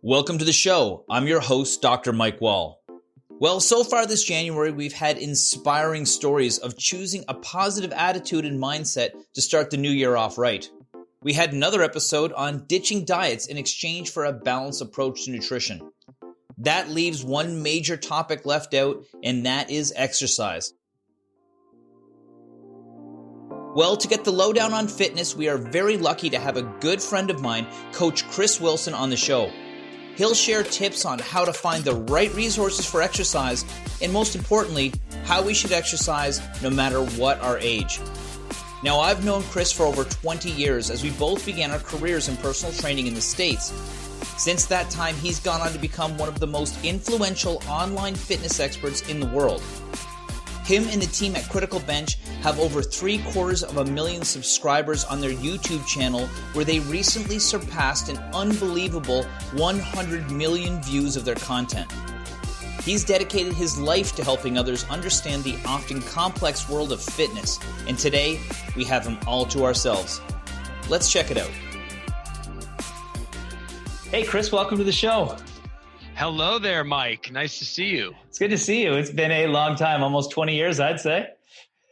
Welcome to the show. I'm your host, Dr. Mike Wall. Well, so far this January, we've had inspiring stories of choosing a positive attitude and mindset to start the new year off right. We had another episode on ditching diets in exchange for a balanced approach to nutrition. That leaves one major topic left out, and that is exercise. Well, to get the lowdown on fitness, we are very lucky to have a good friend of mine, Coach Chris Wilson, on the show. He'll share tips on how to find the right resources for exercise, and most importantly, how we should exercise no matter what our age. Now, I've known Chris for over 20 years as we both began our careers in personal training in the States. Since that time, he's gone on to become one of the most influential online fitness experts in the world. Him and the team at Critical Bench have over 750,000 subscribers on their YouTube channel, where they recently surpassed an unbelievable 100 million views of their content. He's dedicated his life to helping others understand the often complex world of fitness, and today we have him all to ourselves. Let's check it out. Hey Chris, welcome to the show. Hello there, Mike. Nice to see you. It's good to see you. It's been a long time, almost 20 years, I'd say.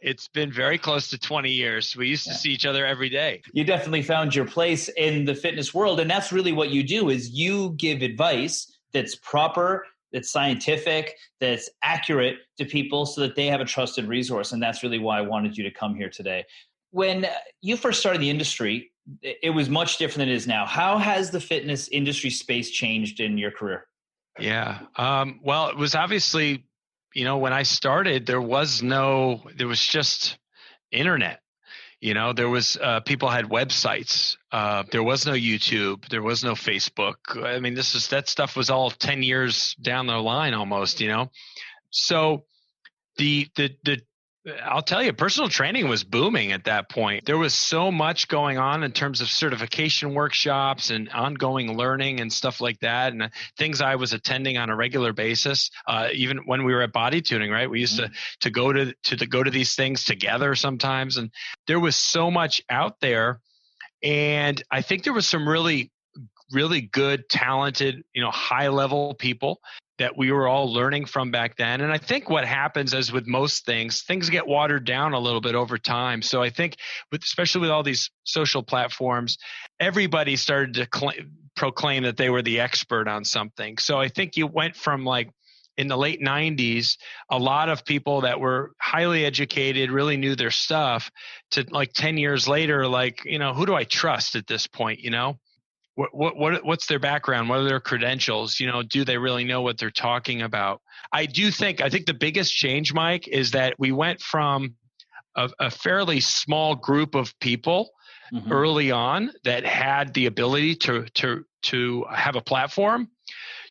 It's been very close to 20 years. We used to see each other every day. You definitely found your place in the fitness world, and that's really what you do, is you give advice that's proper, that's scientific, that's accurate to people so that they have a trusted resource, and that's really why I wanted you to come here today. When you first started the industry, it was much different than it is now. How has the fitness industry space changed in your career? Yeah. Well, it was obviously, when I started, there was just internet. There was, people had websites. There was no YouTube. There was no Facebook. I mean, that stuff was all 10 years down the line almost, So I'll tell you, personal training was booming at that point. There was so much going on in terms of certification workshops and ongoing learning and stuff like that, and things I was attending on a regular basis. Even when we were at Body Tuning, right? We used to go to these things together sometimes, and there was so much out there. And I think there was some really, really good, talented, high level people that we were all learning from back then. And I think what happens, as with most things get watered down a little bit over time. So I think especially with all these social platforms, everybody started to proclaim that they were the expert on something. So I think you went from, like, in the late 90s, a lot of people that were highly educated, really knew their stuff, to, like, 10 years later, like, who do I trust at this point, What's their background? What are their credentials? Do they really know what they're talking about? I think the biggest change, Mike, is that we went from a fairly small group of people early on that had the ability to have a platform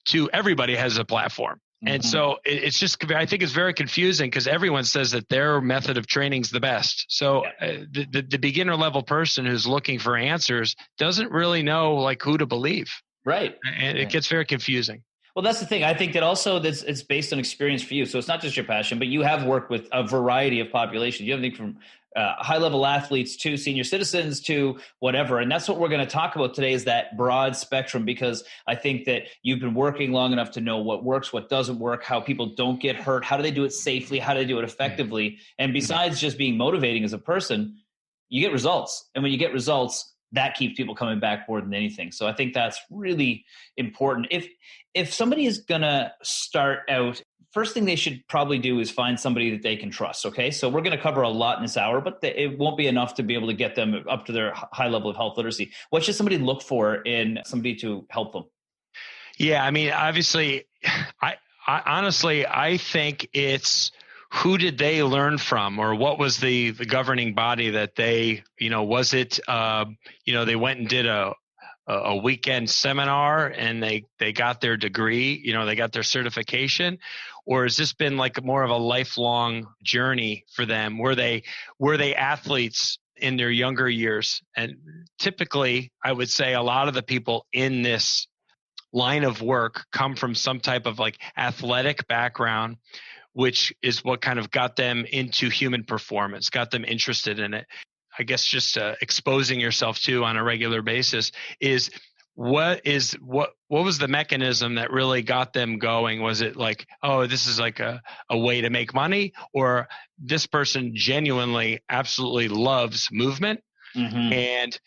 to everybody has a platform. And so it's just, I think it's very confusing because everyone says that their method of training is the best. So the beginner level person who's looking for answers doesn't really know, like, who to believe. Right. And it gets very confusing. Well, that's the thing. I think that also it's based on experience for you. So it's not just your passion, but you have worked with a variety of populations. You have anything from high-level athletes to senior citizens to whatever. And that's what we're going to talk about today, is that broad spectrum, because I think that you've been working long enough to know what works, what doesn't work, how people don't get hurt, how do they do it safely, how do they do it effectively. And besides just being motivating as a person, you get results. And when you get results, that keeps people coming back more than anything. So I think that's really important. If somebody is going to start out, first thing they should probably do is find somebody that they can trust. Okay. So we're going to cover a lot in this hour, but it won't be enough to be able to get them up to their high level of health literacy. What should somebody look for in somebody to help them? Yeah. I mean, obviously, I honestly think it's, who did they learn from, or what was the governing body that they, was it, they went and did a weekend seminar and they got their degree, they got their certification, or has this been like more of a lifelong journey for them? Were they athletes in their younger years? And typically, I would say a lot of the people in this line of work come from some type of, like, athletic background, which is what kind of got them into human performance, got them interested in it. I guess just exposing yourself to on a regular basis is what was the mechanism that really got them going? Was it like, oh, this is like a way to make money, or this person genuinely absolutely loves movement? And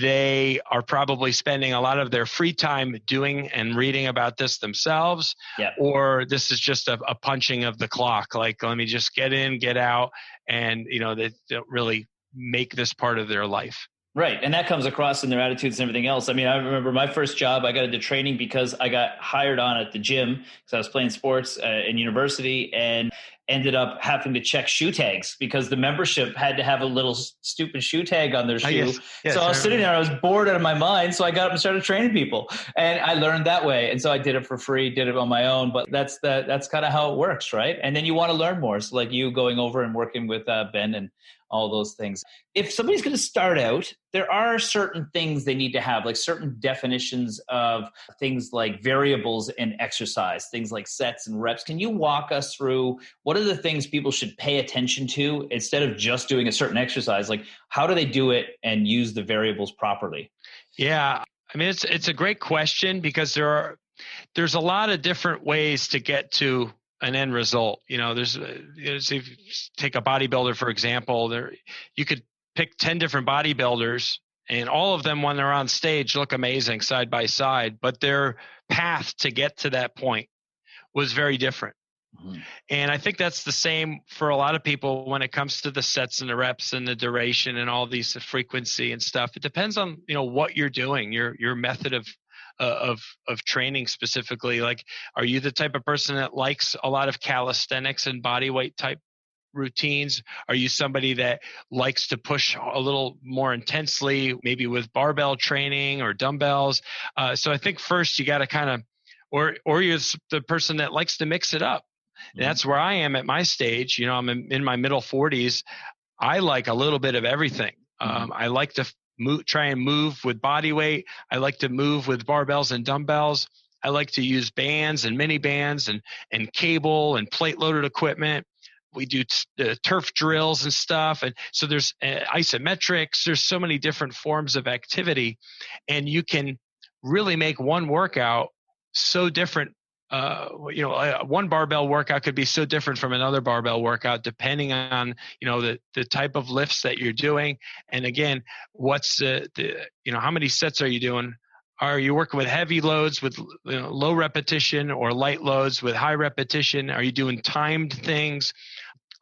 they are probably spending a lot of their free time doing and reading about this themselves, or this is just a punching of the clock. Like, let me just get in, get out, and they don't really make this part of their life. Right. And that comes across in their attitudes and everything else. I mean, I remember my first job, I got into training because I got hired on at the gym because I was playing sports in university, and ended up having to check shoe tags because the membership had to have a little stupid shoe tag on their shoe. Yes, so I was sitting there, I was bored out of my mind. So I got up and started training people, and I learned that way. And so I did it for free, did it on my own, but that's kind of how it works. Right. And then you want to learn more. So like you going over and working with Ben and all those things. If somebody's going to start out, there are certain things they need to have, like certain definitions of things like variables in exercise, things like sets and reps. Can you walk us through what are the things people should pay attention to instead of just doing a certain exercise? Like, how do they do it and use the variables properly? Yeah, I mean, it's a great question because there's a lot of different ways to get to an end result. There's if you take a bodybuilder, for example, you could pick 10 different bodybuilders, and all of them, when they're on stage, look amazing side by side, but their path to get to that point was very different. And I think that's the same for a lot of people when it comes to the sets and the reps and the duration and all these, the frequency and stuff. It depends on, what you're doing, your method of training specifically. Like, are you the type of person that likes a lot of calisthenics and body weight type routines? Are you somebody that likes to push a little more intensely, maybe with barbell training or dumbbells? So I think first you got to kind of, or you're the person that likes to mix it up. And that's where I am at my stage. I'm in my middle 40s. I like a little bit of everything. I like to try and move with body weight. I like to move with barbells and dumbbells. I like to use bands and mini bands and cable and plate loaded equipment. We do turf drills and stuff. And so there's isometrics. There's so many different forms of activity, and you can really make one workout so different. One barbell workout could be so different from another barbell workout depending on, the type of lifts that you're doing. And again, what's how many sets are you doing? Are you working with heavy loads with low repetition, or light loads with high repetition? Are you doing timed things?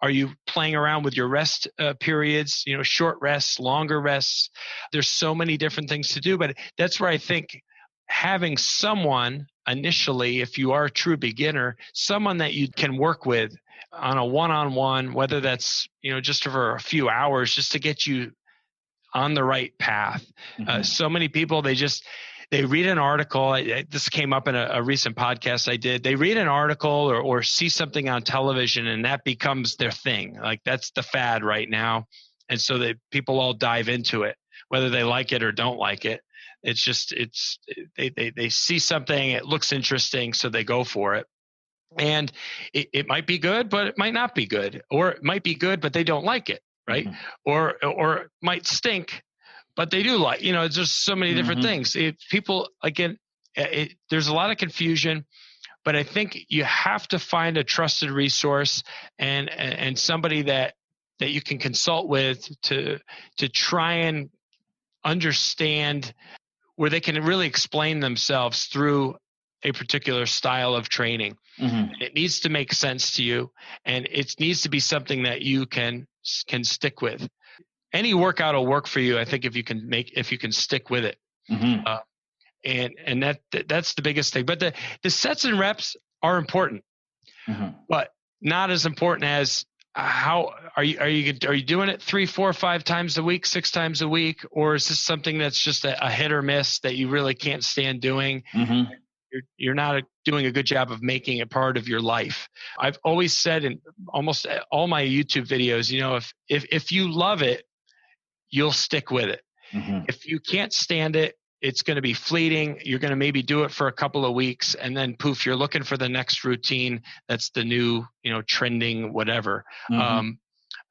Are you playing around with your rest periods, short rests, longer rests? There's so many different things to do, but that's where I think having someone initially, if you are a true beginner, someone that you can work with on a one-on-one, whether that's, just for a few hours, just to get you on the right path. So many people, they read an article. This came up in a recent podcast I did. They read an article or see something on television, and that becomes their thing. Like, that's the fad right now. And so people all dive into it, whether they like it or don't like it. It's just, they see something, it looks interesting, so they go for it. And it might be good, but it might not be good. Or it might be good, but they don't like it, right? Or it might stink, but they do like, it's just so many different things. People, again, there's a lot of confusion, but I think you have to find a trusted resource and somebody that you can consult with to try and understand, where they can really explain themselves through a particular style of training. It needs to make sense to you, and it needs to be something that you can stick with. Any workout will work for you, I think, if you can stick with it. And that's the biggest thing. But the sets and reps are important, but not as important as how are you doing it 3, 4, 5 times a week, 6 times a week, or is this something that's just a hit or miss that you really can't stand doing? You're not doing a good job of making it part of your life. I've always said in almost all my YouTube videos, if you love it, you'll stick with it. If you can't stand it, it's going to be fleeting. You're going to maybe do it for a couple of weeks, and then poof, you're looking for the next routine. That's the new, trending, whatever. And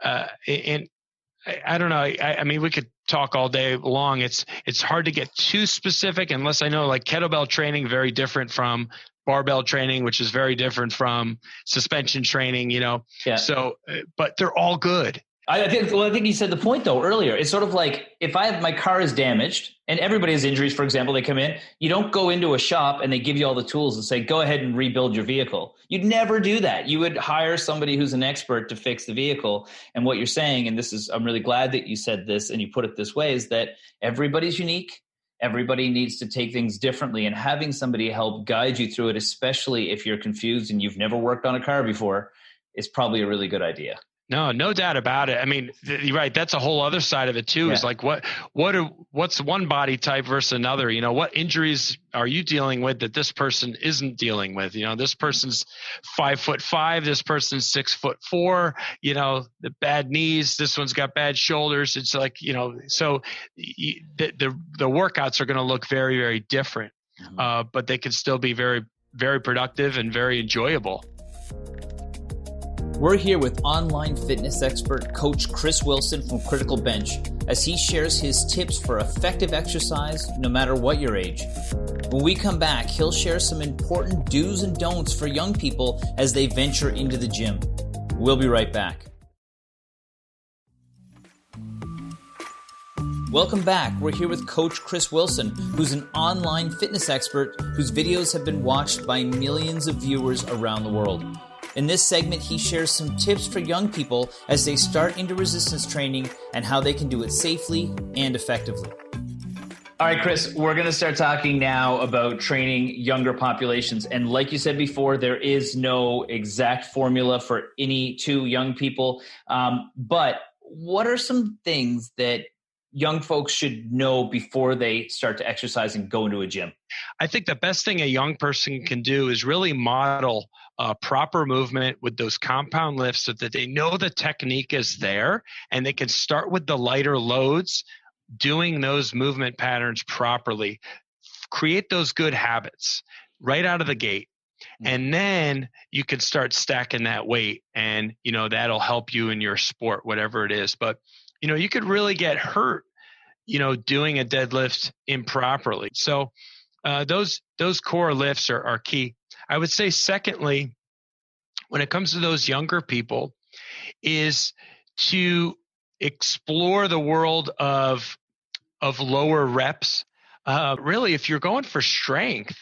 I don't know. I mean, we could talk all day long. It's hard to get too specific unless I know, like kettlebell training, very different from barbell training, which is very different from suspension training, Yeah. So, but they're all good. I think you said the point though earlier. It's sort of like if my car is damaged and everybody has injuries, for example, they come in, you don't go into a shop and they give you all the tools and say, go ahead and rebuild your vehicle. You'd never do that. You would hire somebody who's an expert to fix the vehicle. And what you're saying, and I'm really glad that you said this and you put it this way, is that everybody's unique. Everybody needs to take things differently, and having somebody help guide you through it, especially if you're confused and you've never worked on a car before, is probably a really good idea. No doubt about it. I mean, you're right. That's a whole other side of it too. Yeah. Is like what's one body type versus another? What injuries are you dealing with that this person isn't dealing with? This person's 5'5", this person's 6'4". The bad knees. This one's got bad shoulders. It's like so the workouts are going to look very, very different, but they can still be very, very productive and very enjoyable. We're here with online fitness expert Coach Chris Wilson from Critical Bench as he shares his tips for effective exercise no matter what your age. When we come back, he'll share some important do's and don'ts for young people as they venture into the gym. We'll be right back. Welcome back. We're here with Coach Chris Wilson, who's an online fitness expert whose videos have been watched by millions of viewers around the world. In this segment, he shares some tips for young people as they start into resistance training and how they can do it safely and effectively. All right, Chris, we're going to start talking now about training younger populations. And like you said before, there is no exact formula for any two young people. But what are some things that young folks should know before they start to exercise and go into a gym? I think the best thing a young person can do is really model proper movement with those compound lifts so that they know the technique is there and they can start with the lighter loads, doing those movement patterns properly. Create those good habits right out of the gate. And then you can start stacking that weight and, that'll help you in your sport, whatever it is. But, you could really get hurt, doing a deadlift improperly. So those core lifts are key. I would say secondly, when it comes to those younger people, is to explore the world of lower reps. Really, if you're going for strength,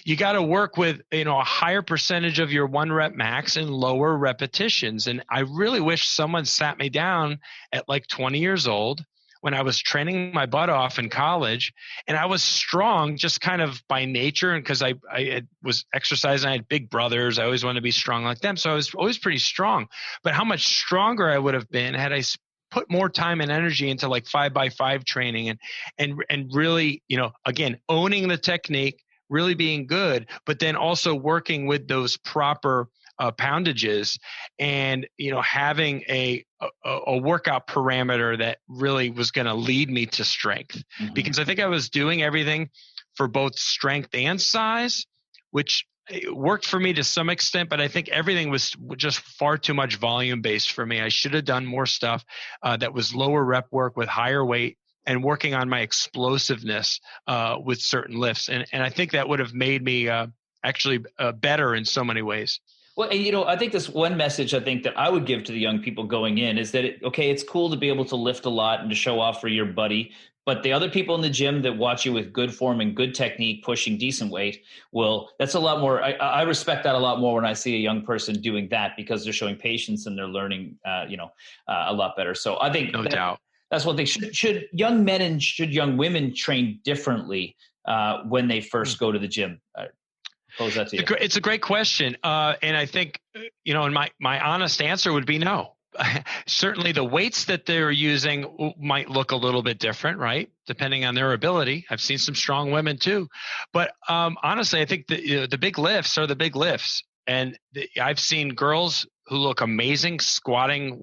you got to work with, a higher percentage of your 1 rep max and lower repetitions. And I really wish someone sat me down at like 20 years old when I was training my butt off in college, and I was strong just kind of by nature. And because I was exercising, I had big brothers. I always wanted to be strong like them. So I was always pretty strong, but how much stronger I would have been had I put more time and energy into like 5x5 training and really, again, owning the technique, really being good, but then also working with those proper poundages and, having a workout parameter that really was going to lead me to strength. Mm-hmm. Because I think I was doing everything for both strength and size, which worked for me to some extent, but I think everything was just far too much volume based for me. I should have done more stuff that was lower rep work with higher weight and working on my explosiveness with certain lifts. And I think that would have made me actually better in so many ways. Well, and, I think this one message I think that I would give to the young people going in is that, it's cool to be able to lift a lot and to show off for your buddy. But the other people in the gym that watch you with good form and good technique, pushing decent weight, that's a lot more. I respect that a lot more when I see a young person doing that because they're showing patience and they're learning, a lot better. So I think no doubt. That's one thing. Should young men and should young women train differently when they first go to the gym? Pose that to you. It's a great question. And I think, and my honest answer would be no. Certainly the weights that they're using might look a little bit different, right? Depending on their ability. I've seen some strong women too. But honestly, I think the big lifts are the big lifts. And I've seen girls who look amazing squatting,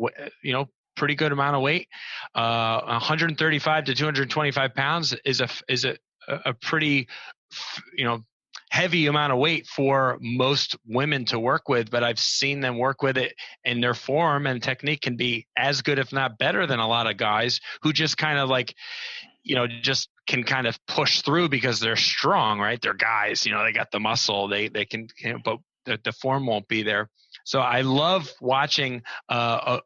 pretty good amount of weight. 135 to 225 pounds is a pretty, heavy amount of weight for most women to work with, but I've seen them work with it, and their form and technique can be as good, if not better, than a lot of guys who just kind of like, just can kind of push through because they're strong, right? They're guys, they got the muscle, they can, but the form won't be there. So I love watching a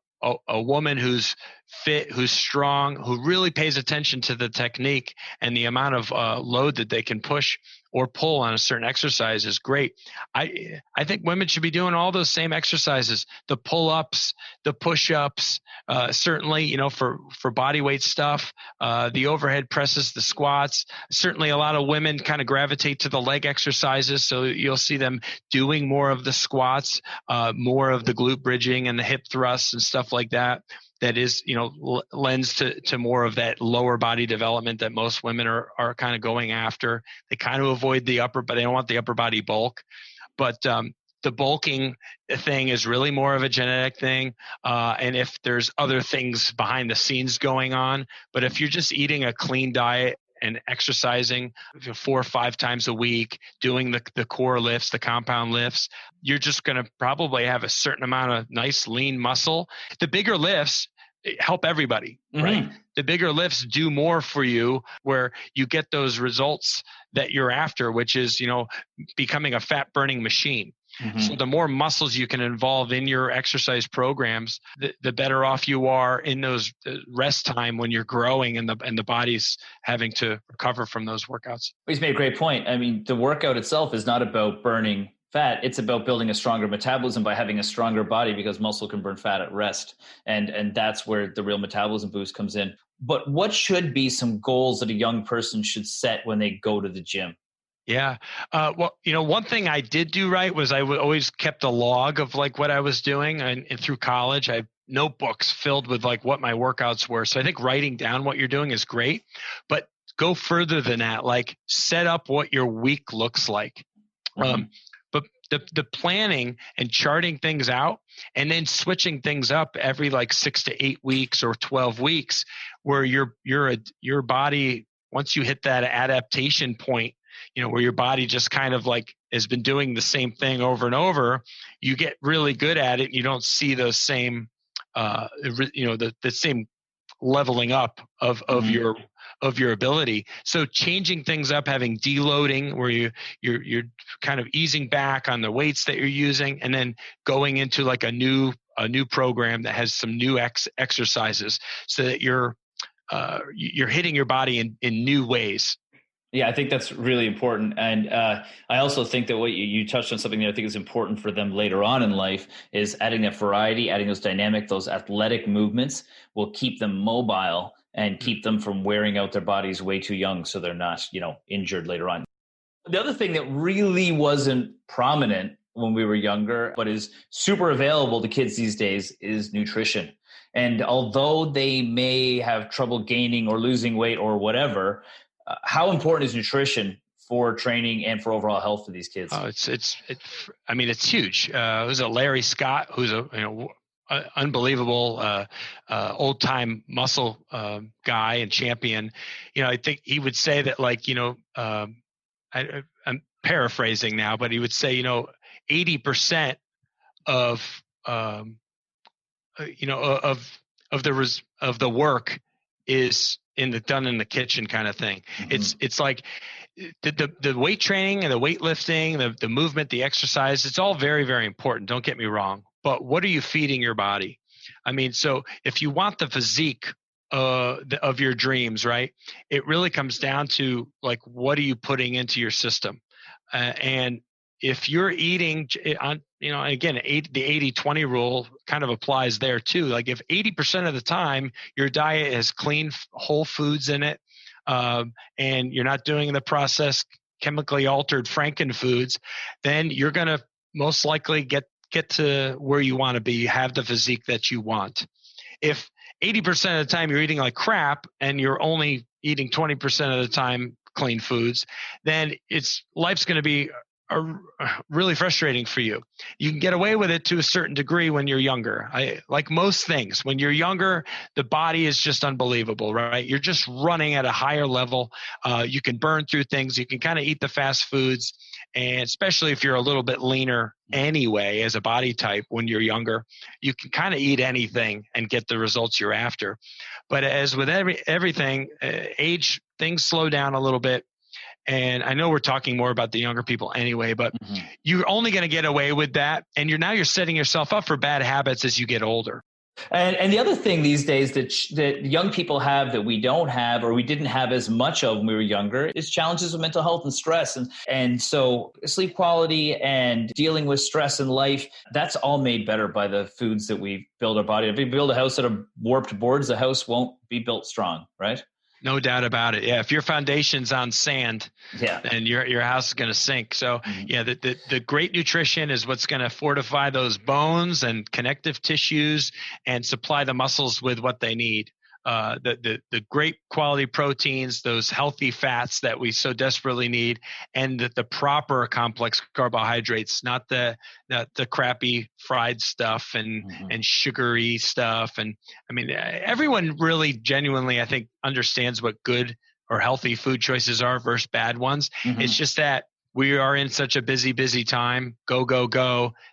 woman who's fit, who's strong, who really pays attention to the technique and the amount of load that they can push or pull on a certain exercise is great. I think women should be doing all those same exercises, the pull-ups, the push-ups, certainly, for body weight stuff, the overhead presses, the squats. Certainly a lot of women kind of gravitate to the leg exercises. So you'll see them doing more of the squats, more of the glute bridging and the hip thrusts and stuff like that. That is, lends to more of that lower body development that most women are kind of going after. They kind of avoid the upper, but they don't want the upper body bulk. But the bulking thing is really more of a genetic thing. And if there's other things behind the scenes going on, but if you're just eating a clean diet and exercising 4 or 5 times a week, doing the core lifts, the compound lifts, you're just going to probably have a certain amount of nice lean muscle. The bigger lifts help everybody, right? The bigger lifts do more for you, where you get those results that you're after, which is, becoming a fat burning machine. So the more muscles you can involve in your exercise programs, the better off you are in those rest time when you're growing and the body's having to recover from those workouts. He's made a great point. I mean, the workout itself is not about burning fat. It's about building a stronger metabolism by having a stronger body, because muscle can burn fat at rest. And that's where the real metabolism boost comes in. But what should be some goals that a young person should set when they go to the gym? Yeah. Well, one thing I did do right was I always kept a log of like what I was doing, and through college, I have notebooks filled with like what my workouts were. So I think writing down what you're doing is great, but go further than that. Like set up what your week looks like. But the planning and charting things out and then switching things up every like 6 to 8 weeks or 12 weeks, where your body, once you hit that adaptation point, where your body just kind of like has been doing the same thing over and over, you get really good at it. And you don't see those same, the same leveling up of your ability. So changing things up, having deloading, where you're kind of easing back on the weights that you're using, and then going into like a new program that has some new exercises, so that you're hitting your body in new ways. Yeah, I think that's really important. And I also think that what you touched on something that I think is important for them later on in life is adding that variety, adding those dynamic, those athletic movements will keep them mobile and keep them from wearing out their bodies way too young, so they're not, injured later on. The other thing that really wasn't prominent when we were younger, but is super available to kids these days, is nutrition. And although they may have trouble gaining or losing weight or whatever, how important is nutrition for training and for overall health for these kids? Oh, it's huge. There's a Larry Scott, who's unbelievable old time muscle guy and champion. I think he would say that, like, I'm paraphrasing now, but he would say 80% of the work is done in the kitchen kind of thing. It's like the weight training and the weightlifting, the movement, the exercise, it's all very, very important. Don't get me wrong. But what are you feeding your body? I mean, so if you want the physique of your dreams, right, it really comes down to like, what are you putting into your system? And if you're eating on, again, the 80-20 rule kind of applies there too. Like if 80% of the time your diet has clean whole foods in it, and you're not doing the processed chemically altered Franken foods, then you're going to most likely get to where you want to be, have the physique that you want. If 80% of the time you're eating like crap and you're only eating 20% of the time clean foods, then life's going to be really frustrating for you. You can get away with it to a certain degree when you're younger. Like most things, when you're younger, the body is just unbelievable, right? You're just running at a higher level. You can burn through things. You can kind of eat the fast foods, And especially if you're a little bit leaner anyway as a body type when you're younger, you can kind of eat anything and get the results you're after. But as with everything, age, things slow down a little bit. And I know we're talking more about the younger people anyway, but you're only going to get away with that. And you're setting yourself up for bad habits as you get older. And the other thing these days that young people have that we don't have, or we didn't have as much of when we were younger, is challenges with mental health and stress. And so sleep quality and dealing with stress in life, that's all made better by the foods that we build our body. If we build a house out of warped boards, the house won't be built strong, right? No doubt about it. Yeah, if your foundation's on sand, then your house is going to sink. So the great nutrition is what's going to fortify those bones and connective tissues and supply the muscles with what they need. The great quality proteins, those healthy fats that we so desperately need, and the proper complex carbohydrates, not the crappy fried stuff and sugary stuff. And I mean, everyone really genuinely, I think, understands what good or healthy food choices are versus bad ones. It's just that we are in such a busy time, go,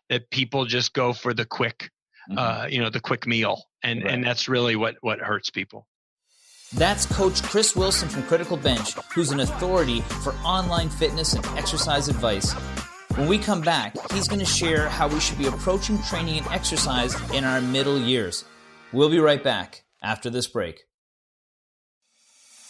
that people just go for the quick, the quick meal. And that's really what hurts people. That's Coach Chris Wilson from Critical Bench, who's an authority for online fitness and exercise advice. When we come back, he's going to share how we should be approaching training and exercise in our middle years. We'll be right back after this break.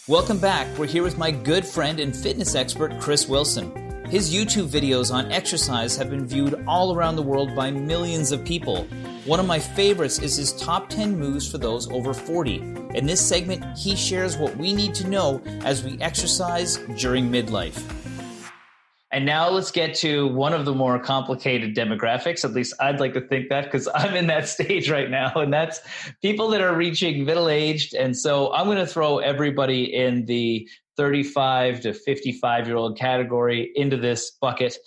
Welcome back. We're here with my good friend and fitness expert, Chris Wilson. His YouTube videos on exercise have been viewed all around the world by millions of people. One of my favorites is his top 10 moves for those over 40. In this segment, he shares what we need to know as we exercise during midlife. And now let's get to one of the more complicated demographics. At least I'd like to think that, because I'm in that stage right now, and that's people that are reaching middle-aged. And so I'm going to throw everybody in the 35 to 55-year-old category into this bucket.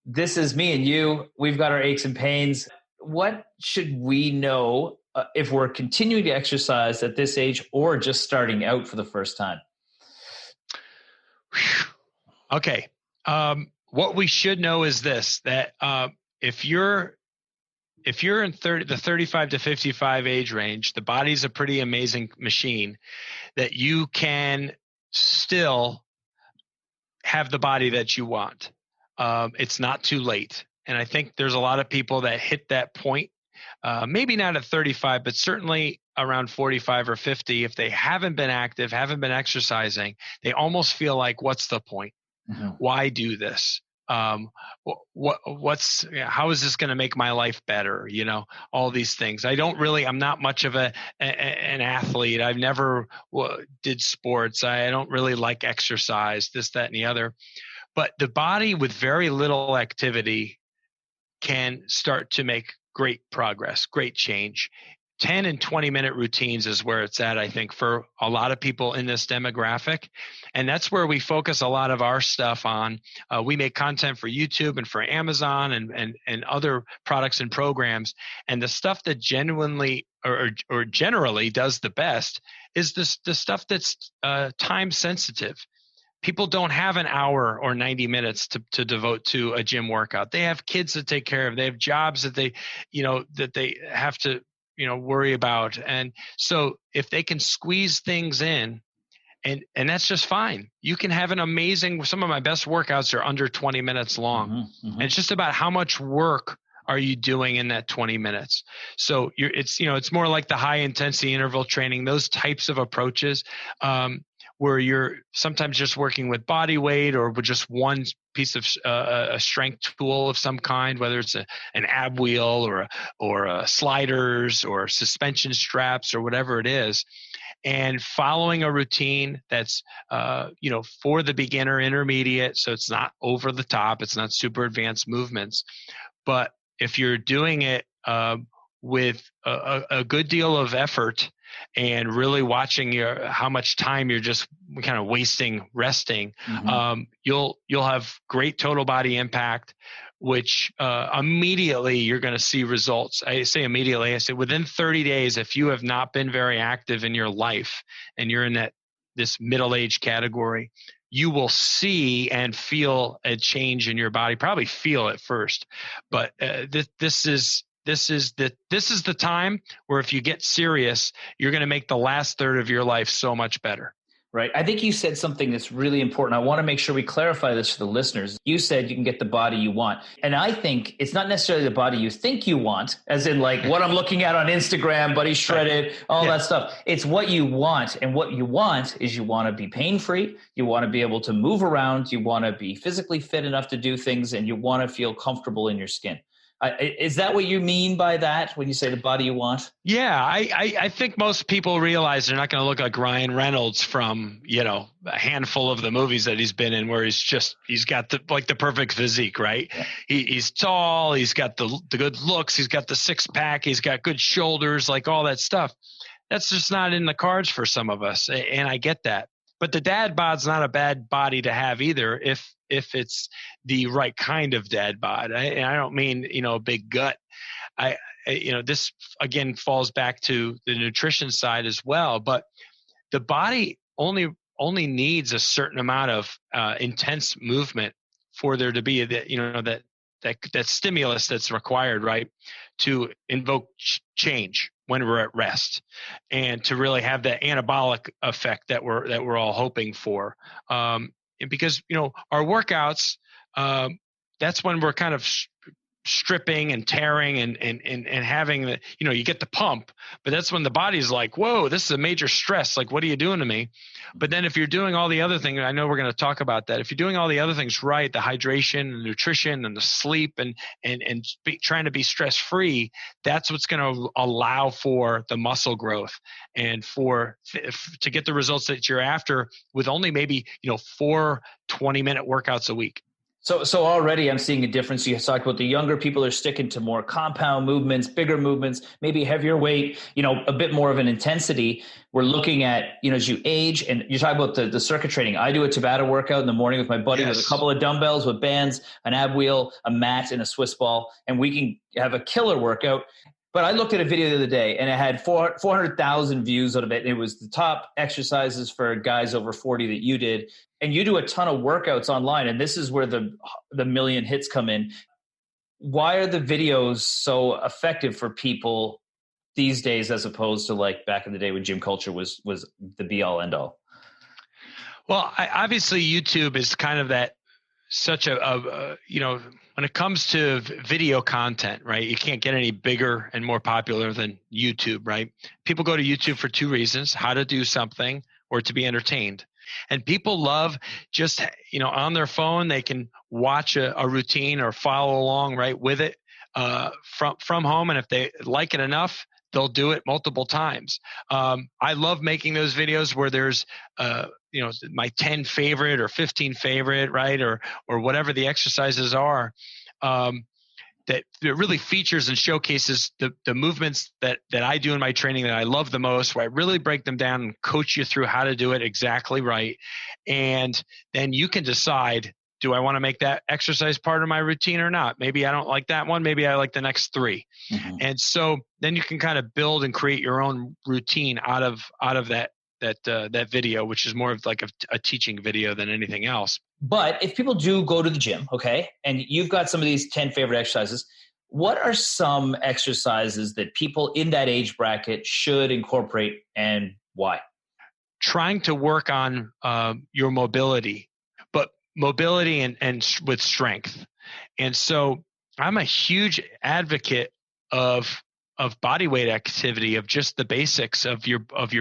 This is me and you. We've got our aches and pains. What should we know if we're continuing to exercise at this age or just starting out for the first time? Okay. What we should know is this, that if you're in the 35 to 55 age range, the body's a pretty amazing machine that you can still have the body that you want. It's not too late. And I think there's a lot of people that hit that point, maybe not at 35, but certainly around 45 or 50. If they haven't been active, haven't been exercising, they almost feel like, what's the point? Why do this? How is this going to make my life better? All these things. I'm not much of an athlete. I've never did sports. I don't really like exercise, this, that, and the other. But the body with very little activity can start to make great progress, great change. 10 and 20-minute routines is where it's at, I think, for a lot of people in this demographic. And that's where we focus a lot of our stuff on. We make content for YouTube and for Amazon and other products and programs. And the stuff that genuinely or generally does the best is the stuff that's time sensitive. People don't have an hour or 90 minutes to devote to a gym workout. They have kids to take care of. They have jobs that they have to worry about. And so if they can squeeze things in, and that's just fine. You can have some of my best workouts are under 20 minutes long. And it's just about how much work are you doing in that 20 minutes. So it's more like the high intensity interval training, those types of approaches, where you're sometimes just working with body weight or with just one piece of a strength tool of some kind, whether it's an ab wheel or sliders or suspension straps or whatever it is, and following a routine that's for the beginner intermediate. So it's not over the top, it's not super advanced movements, but if you're doing it with a good deal of effort and really watching how much time you're just kind of wasting resting, you'll have great total body impact, which immediately you're going to see results. I say immediately. I say within 30 days, if you have not been very active in your life and you're in this middle-aged category, you will see and feel a change in your body. Probably feel it first, but this is the time where if you get serious, you're going to make the last third of your life so much better. Right. I think you said something that's really important. I want to make sure we clarify this for the listeners. You said you can get the body you want. And I think it's not necessarily the body you think you want, as in like what I'm looking at on Instagram, Buddy Shredded, all that stuff. It's what you want. And what you want is you want to be pain-free. You want to be able to move around. You want to be physically fit enough to do things, and you want to feel comfortable in your skin. Is that what you mean by that when you say the body you want? Yeah, I think most people realize they're not going to look like Ryan Reynolds from, a handful of the movies that he's been in, where he's got the perfect physique, right? Yeah. He's tall, he's got the good looks, he's got the six pack, he's got good shoulders, like all that stuff. That's just not in the cards for some of us, and I get that. But the dad bod's not a bad body to have either if it's the right kind of dad bod. And I don't mean, a big gut. This again falls back to the nutrition side as well, but the body only needs a certain amount of intense movement for there to be that stimulus that's required, right, to invoke change when we're at rest, and to really have that anabolic effect that we're all hoping for. Because our workouts, that's when we're kind of stripping and tearing and having the, you get the pump, but that's when the body's like, whoa, this is a major stress. Like, what are you doing to me? But then if you're doing all the other things, I know we're going to talk about that. If you're doing all the other things right, the hydration, the nutrition, and the sleep, and trying to be stress free, that's what's going to allow for the muscle growth and to get the results that you're after with only maybe 4 20-minute workouts a week. So already I'm seeing a difference. You talked about the younger people are sticking to more compound movements, bigger movements, maybe heavier weight, a bit more of an intensity. We're looking at, as you age, and you talk about the circuit training. I do a Tabata workout in the morning with my buddy with a couple of dumbbells, with bands, an ab wheel, a mat, and a Swiss ball, and we can have a killer workout. But I looked at a video the other day, and it had 400,000 views out of it. And it was the top exercises for guys over 40 that you did. And you do a ton of workouts online, and this is where the million hits come in. Why are the videos so effective for people these days, as opposed to like back in the day when gym culture was the be all end all? Well, obviously YouTube is kind of that such a when it comes to video content, right? You can't get any bigger and more popular than YouTube, right? People go to YouTube for two reasons: how to do something or to be entertained. And people love just, on their phone, they can watch a routine or follow along right with it from home. And if they like it enough, they'll do it multiple times. I love making those videos where there's, my 10 favorite or 15 favorite, right? Or whatever the exercises are. That really features and showcases the movements that I do in my training that I love the most, where I really break them down and coach you through how to do it exactly right. And then you can decide, do I want to make that exercise part of my routine or not? Maybe I don't like that one. Maybe I like the next 3. Mm-hmm. And so then you can kind of build and create your own routine out of that video, which is more of like a teaching video than anything else. But if people do go to the gym, okay, and you've got some of these 10 favorite exercises, what are some exercises that people in that age bracket should incorporate, and why? Trying to work on your mobility, but mobility and with strength. And so I'm a huge advocate of body weight activity, of just the basics of your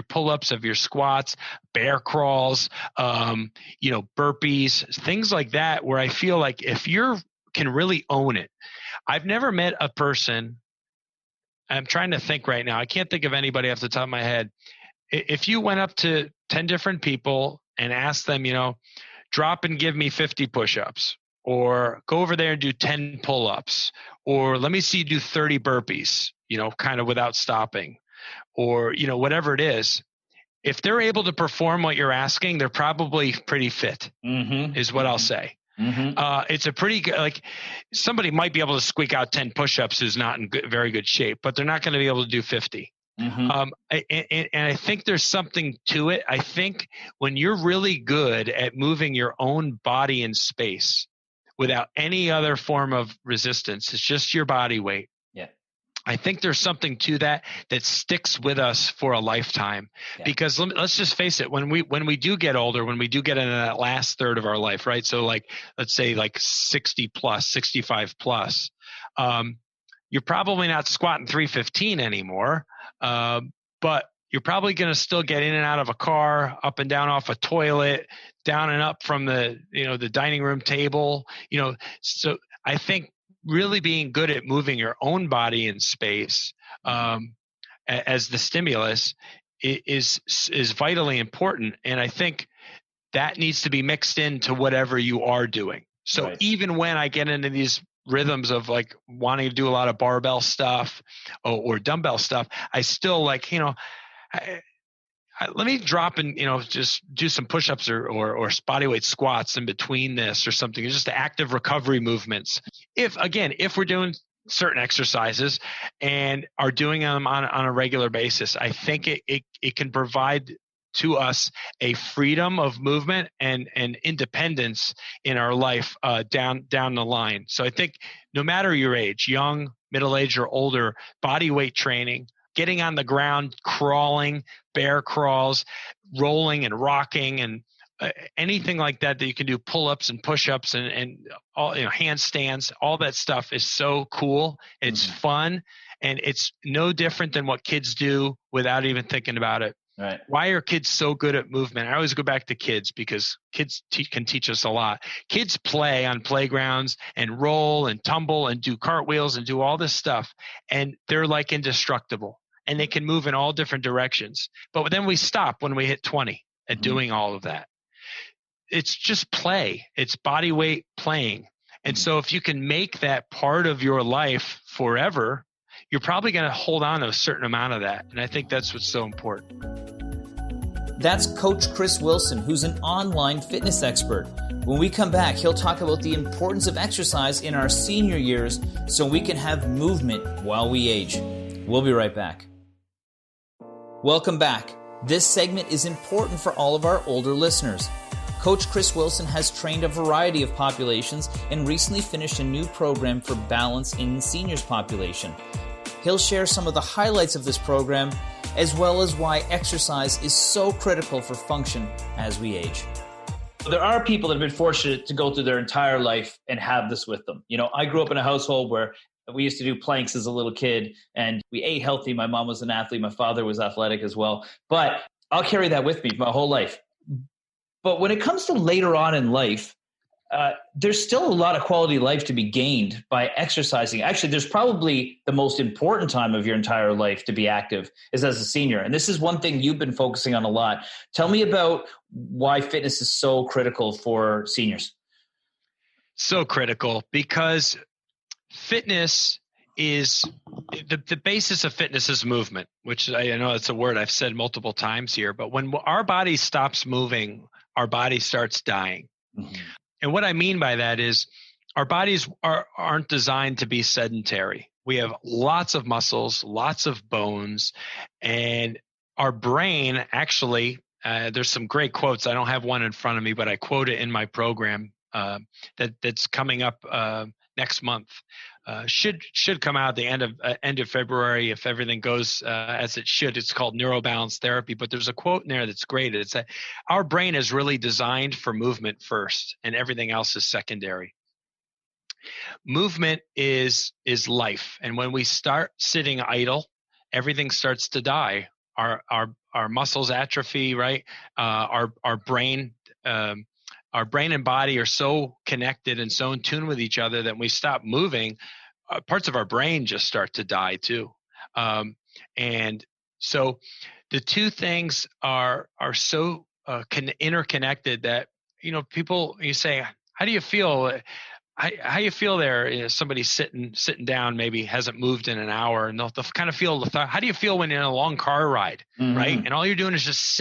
pull-ups, of your squats, bear crawls, burpees, things like that, where I feel like if you can really own it. I've never met a person, I'm trying to think right now, I can't think of anybody off the top of my head. If you went up to 10 different people and asked them, drop and give me 50 push-ups, or go over there and do 10 pull-ups, or let me see you do 30 burpees, kind of without stopping, or, whatever it is. If they're able to perform what you're asking, they're probably pretty fit, is what I'll say. Mm-hmm. It's a pretty good, like, somebody might be able to squeak out 10 push-ups who's not in very good shape, but they're not going to be able to do 50. And I think there's something to it. I think when you're really good at moving your own body in space without any other form of resistance, it's just your body weight. Yeah. I think there's something to that sticks with us for a lifetime. Yeah. Because let's just face it, when we do get older, when we do get into that last third of our life, right? So like, let's say like 60 plus, 65 plus, you're probably not squatting 315 anymore. But you're probably going to still get in and out of a car, up and down off a toilet, down and up from the dining room table, so I think really being good at moving your own body in space, as the stimulus is vitally important. And I think that needs to be mixed into whatever you are doing. So right. Even when I get into these rhythms of like wanting to do a lot of barbell stuff or dumbbell stuff, I still like, let me drop and, just do some push-ups or body weight squats in between this or something, just active recovery movements. If we're doing certain exercises and are doing them on a regular basis, I think it can provide to us a freedom of movement and independence in our life down the line. So I think no matter your age, young, middle-aged, or older, body weight training, getting on the ground, crawling, bear crawls, rolling and rocking, and anything like that you can do, pull-ups and push-ups and all, handstands, all that stuff is so cool. It's fun, and it's no different than what kids do without even thinking about it. Right. Why are kids so good at movement? I always go back to kids because kids can teach us a lot. Kids play on playgrounds and roll and tumble and do cartwheels and do all this stuff, and they're like indestructible, and they can move in all different directions. But then we stop when we hit 20 at doing all of that. It's just play. It's body weight playing. And so if you can make that part of your life forever, you're probably going to hold on to a certain amount of that. And I think that's what's so important. That's Coach Chris Wilson, who's an online fitness expert. When we come back, he'll talk about the importance of exercise in our senior years so we can have movement while we age. We'll be right back. Welcome back. This segment is important for all of our older listeners. Coach Chris Wilson has trained a variety of populations and recently finished a new program for balance in the seniors population. He'll share some of the highlights of this program, as well as why exercise is so critical for function as we age. There are people that have been fortunate to go through their entire life and have this with them. I grew up in a household where we used to do planks as a little kid, and we ate healthy. My mom was an athlete. My father was athletic as well. But I'll carry that with me my whole life. But when it comes to later on in life, there's still a lot of quality life to be gained by exercising. Actually, there's probably the most important time of your entire life to be active is as a senior. And this is one thing you've been focusing on a lot. Tell me about why fitness is so critical for seniors. So critical because fitness is the basis of fitness is movement, which I know it's a word I've said multiple times here. But when our body stops moving, our body starts dying. Mm-hmm. And what I mean by that is our bodies aren't designed to be sedentary. We have lots of muscles, lots of bones, and our brain actually, there's some great quotes. I don't have one in front of me, but I quote it in my program that's coming up next month. Should come out at the end of February if everything goes as it should. It's called neurobalance therapy, but there's a quote in there that's great. It's that our brain is really designed for movement first, and everything else is secondary. Movement is life, and when we start sitting idle, everything starts to die. Our muscles atrophy, right? Our brain. Our brain and body are so connected and so in tune with each other that when we stop moving, parts of our brain just start to die too. And so the two things are so interconnected that, people, you say, how do you feel? How you feel there? Somebody sitting down, maybe hasn't moved in an hour, and they'll kind of feel how do you feel when you're in a long car ride, right? And all you're doing is just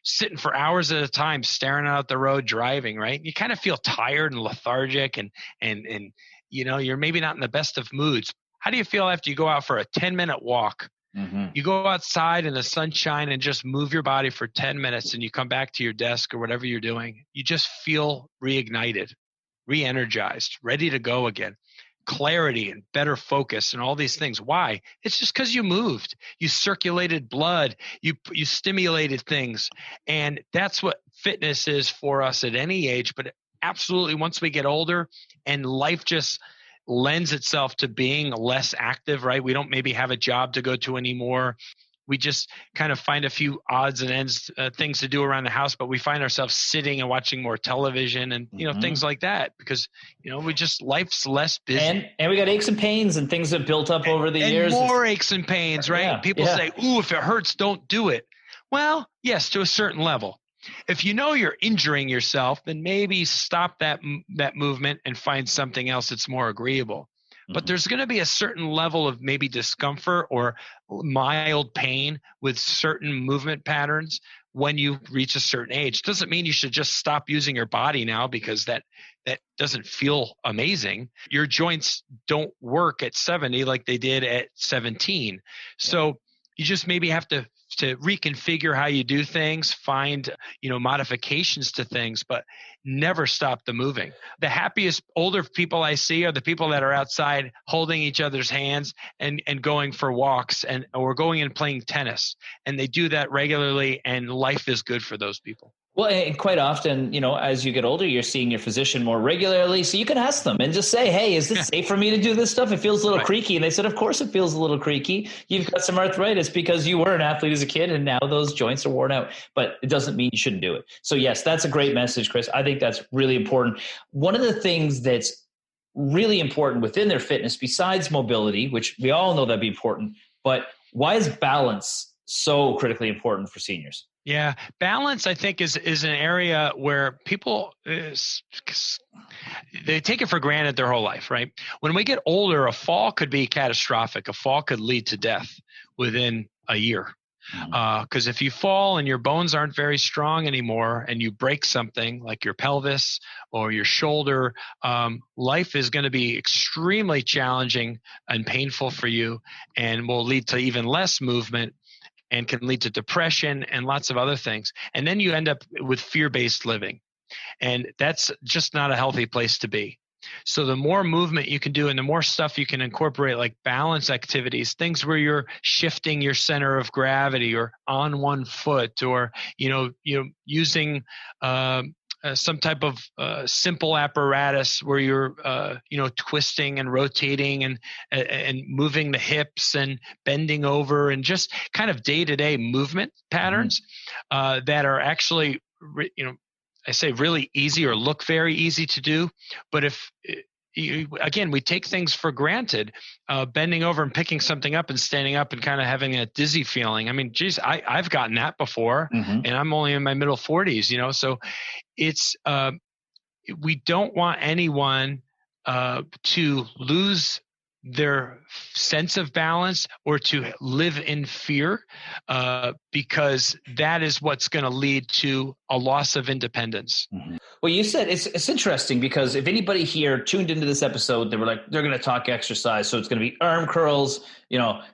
sitting for hours at a time, staring out the road, driving, right? You kind of feel tired and lethargic and you're maybe not in the best of moods. How do you feel after you go out for a 10-minute walk You go outside in the sunshine and just move your body for 10 minutes, and you come back to your desk or whatever you're doing. You just feel reignited, re-energized, ready to go again. Clarity and better focus and all these things. Why? It's just because you moved. You circulated blood. You stimulated things. And that's what fitness is for us at any age. But absolutely, once we get older and life just lends itself to being less active, right? We don't maybe have a job to go to anymore. We just kind of find a few odds and ends things to do around the house, but we find ourselves sitting and watching more television and, things like that because, we just, life's less busy. And we got aches and pains and things that built up over the years. And more aches and pains, right? Yeah, People say, ooh, if it hurts, don't do it. Well, yes, to a certain level. If you know you're injuring yourself, then maybe stop that movement and find something else that's more agreeable. But there's going to be a certain level of maybe discomfort or mild pain with certain movement patterns when you reach a certain age. Doesn't mean you should just stop using your body now because that doesn't feel amazing. Your joints don't work at 70 like they did at 17. So you just maybe have to reconfigure how you do things, find, modifications to things, but never stop the moving. The happiest older people I see are the people that are outside holding each other's hands and going for walks or going and playing tennis. And they do that regularly, and life is good for those people. Well, and quite often, as you get older, you're seeing your physician more regularly. So you can ask them and just say, hey, is this safe for me to do this stuff? It feels a little creaky. And they said, of course it feels a little creaky. You've got some arthritis because you were an athlete as a kid and now those joints are worn out. But it doesn't mean you shouldn't do it. So yes, that's a great message, Chris. I think that's really important. One of the things that's really important within their fitness, besides mobility, which we all know that'd be important, but why is balance so critically important for seniors? Yeah, balance, I think, is an area where people they take it for granted their whole life, right? When we get older, a fall could be catastrophic. A fall could lead to death within a year. Because if you fall and your bones aren't very strong anymore and you break something like your pelvis or your shoulder, life is going to be extremely challenging and painful for you and will lead to even less movement and can lead to depression and lots of other things. And then you end up with fear-based living. And that's just not a healthy place to be. So the more movement you can do and the more stuff you can incorporate, like balance activities, things where you're shifting your center of gravity or on one foot or, using some type of simple apparatus where you're, twisting and rotating and moving the hips and bending over and just kind of day-to-day movement patterns that are actually, I say really easy or look very easy to do. But again, we take things for granted, bending over and picking something up and standing up and kind of having a dizzy feeling. I mean, geez, I've gotten that before and I'm only in my middle 40s, so it's, we don't want anyone to lose their sense of balance or to live in fear because that is what's going to lead to a loss of independence. Well, you said it's interesting because if anybody here tuned into this episode, they were like, they're going to talk exercise. So it's going to be arm curls,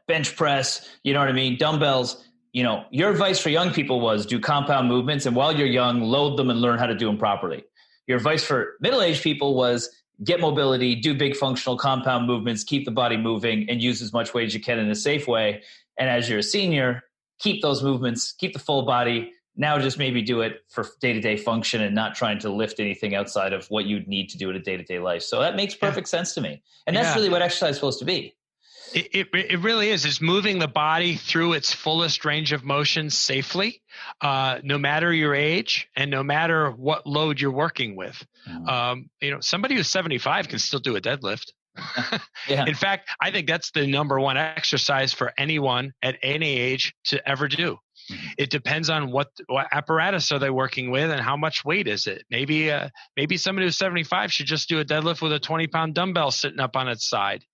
bench press, you know what I mean? Dumbbells. Your advice for young people was do compound movements. And while you're young, load them and learn how to do them properly. Your advice for middle-aged people was get mobility, do big functional compound movements, keep the body moving, and use as much weight as you can in a safe way. And as you're a senior, keep those movements, keep the full body. Now just maybe do it for day-to-day function and not trying to lift anything outside of what you'd need to do in a day-to-day life. So that makes perfect sense to me. And that's really what exercise is supposed to be. It really is. It's moving the body through its fullest range of motion safely, no matter your age and no matter what load you're working with. Somebody who's 75 can still do a deadlift. In fact, I think that's the number one exercise for anyone at any age to ever do. It depends on what apparatus are they working with and how much weight is it. Maybe somebody who's 75 should just do a deadlift with a 20-pound dumbbell sitting up on its side,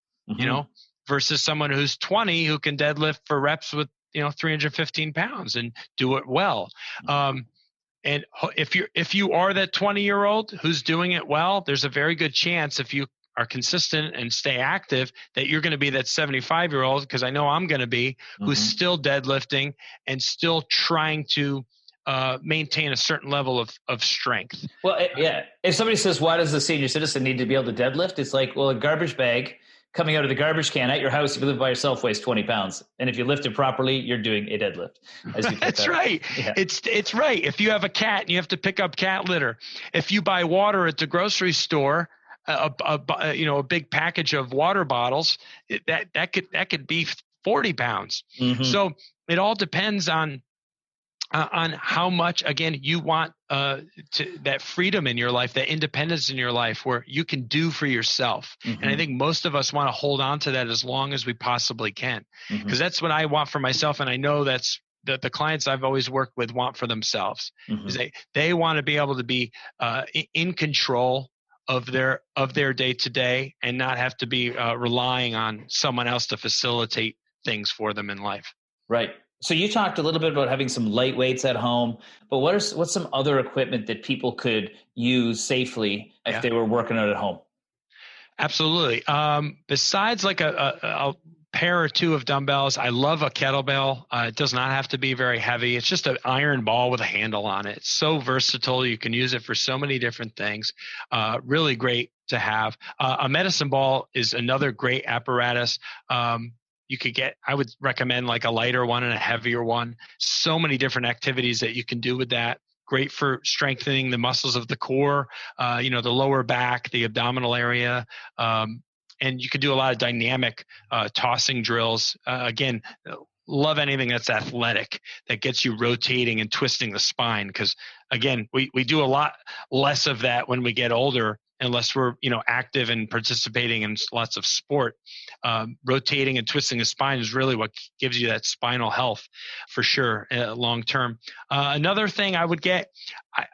versus someone who's 20 who can deadlift for reps with 315 pounds and do it well. And if you are that 20-year-old who's doing it well, there's a very good chance if you are consistent and stay active, that you're going to be that 75-year-old, because I know I'm going to be, who's still deadlifting and still trying to maintain a certain level of strength. Well, yeah. If somebody says, why does the senior citizen need to be able to deadlift? It's like, well, a garbage bag coming out of the garbage can at your house, if you live by yourself, weighs 20 pounds. And if you lift it properly, you're doing a deadlift. That's right. Yeah. It's right. If you have a cat and you have to pick up cat litter, if you buy water at the grocery store, a big package of water bottles, that could be 40 pounds. So it all depends on how much, again, you want that freedom in your life, that independence in your life where you can do for yourself. And I think most of us want to hold on to that as long as we possibly can, because that's what I want for myself. And I know that's the clients I've always worked with want for themselves, is they want to be able to be in control of their day to day and not have to be relying on someone else to facilitate things for them in life. Right. So you talked a little bit about having some light weights at home, but what's some other equipment that people could use safely if they were working out at home? Absolutely. Besides like a pair or two of dumbbells, I love a kettlebell. It does not have to be very heavy. It's just an iron ball with a handle on it. It's so versatile. You can use it for so many different things. Really great to have. A medicine ball is another great apparatus. You could I would recommend like a lighter one and a heavier one. So many different activities that you can do with that. Great for strengthening the muscles of the core, the lower back, the abdominal area. And you can do a lot of dynamic tossing drills. Again, love anything that's athletic, that gets you rotating and twisting the spine. Because again, we do a lot less of that when we get older, unless we're, active and participating in lots of sport. Rotating and twisting the spine is really what gives you that spinal health for sure, long term. Another thing I would get,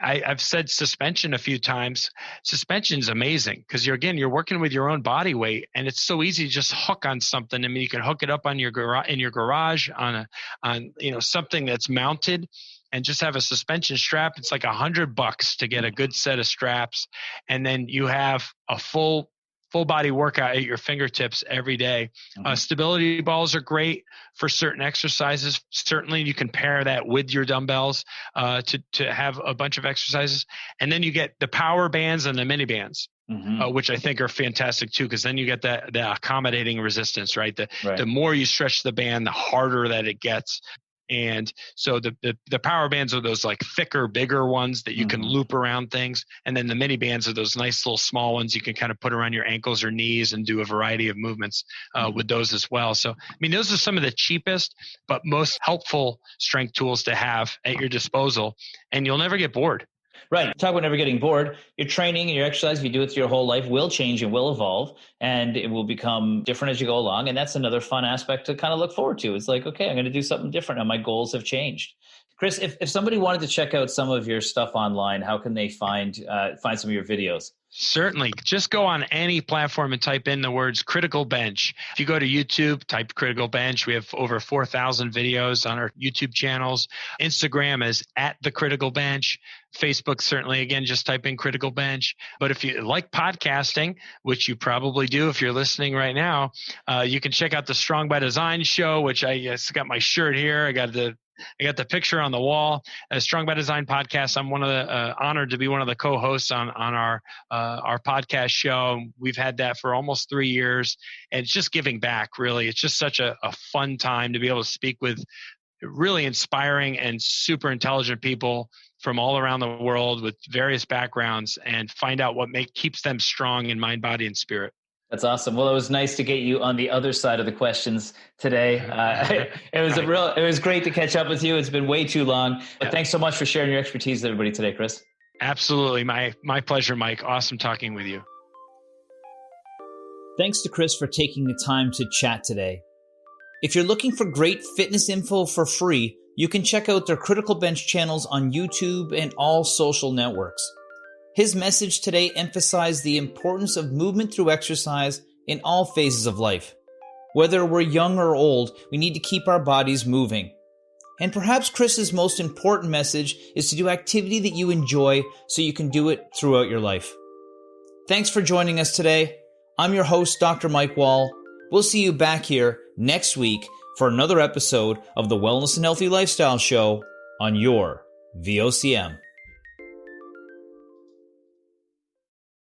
I've said suspension a few times. Suspension is amazing because you're working with your own body weight, and it's so easy to just hook on something. I mean, you can hook it up on your garage on something that's mounted, and just have a suspension strap. It's like $100 to get a good set of straps. And then you have a full body workout at your fingertips every day. Stability balls are great for certain exercises. Certainly you can pair that with your dumbbells to have a bunch of exercises. And then you get the power bands and the mini bands. Which I think are fantastic too, because then you get the accommodating resistance, right? The more you stretch the band, the harder that it gets. And so the power bands are those like thicker, bigger ones that you can loop around things. And then the mini bands are those nice little small ones you can kind of put around your ankles or knees and do a variety of movements with those as well. So, I mean, those are some of the cheapest, but most helpful strength tools to have at your disposal. And you'll never get bored. Right. Talk about never getting bored. Your training and your exercise, if you do it through your whole life, will change and will evolve, and it will become different as you go along. And that's another fun aspect to kind of look forward to. It's like, okay, I'm going to do something different, and my goals have changed. Chris, if somebody wanted to check out some of your stuff online, how can they find some of your videos? Certainly. Just go on any platform and type in the words Critical Bench. If you go to YouTube, type Critical Bench. We have over 4,000 videos on our YouTube channels. Instagram is @TheCriticalBench. Facebook, certainly, again, just type in Critical Bench. But if you like podcasting, which you probably do if you're listening right now, you can check out the Strong by Design show, which I got my shirt here. I got the picture on the wall. Strong by Design podcast. I'm honored to be one of the co-hosts on our podcast show. We've had that for almost 3 years, and it's just giving back. Really, it's just such a fun time to be able to speak with really inspiring and super intelligent people from all around the world with various backgrounds, and find out what keeps them strong in mind, body, and spirit. That's awesome. Well, it was nice to get you on the other side of the questions today. It was great to catch up with you. It's been way too long, but thanks so much for sharing your expertise with everybody today, Chris. Absolutely. My pleasure, Mike. Awesome talking with you. Thanks to Chris for taking the time to chat today. If you're looking for great fitness info for free, you can check out their Critical Bench channels on YouTube and all social networks. His message today emphasized the importance of movement through exercise in all phases of life. Whether we're young or old, we need to keep our bodies moving. And perhaps Chris's most important message is to do activity that you enjoy so you can do it throughout your life. Thanks for joining us today. I'm your host, Dr. Mike Wall. We'll see you back here next week for another episode of the Wellness and Healthy Lifestyle Show on your VOCM.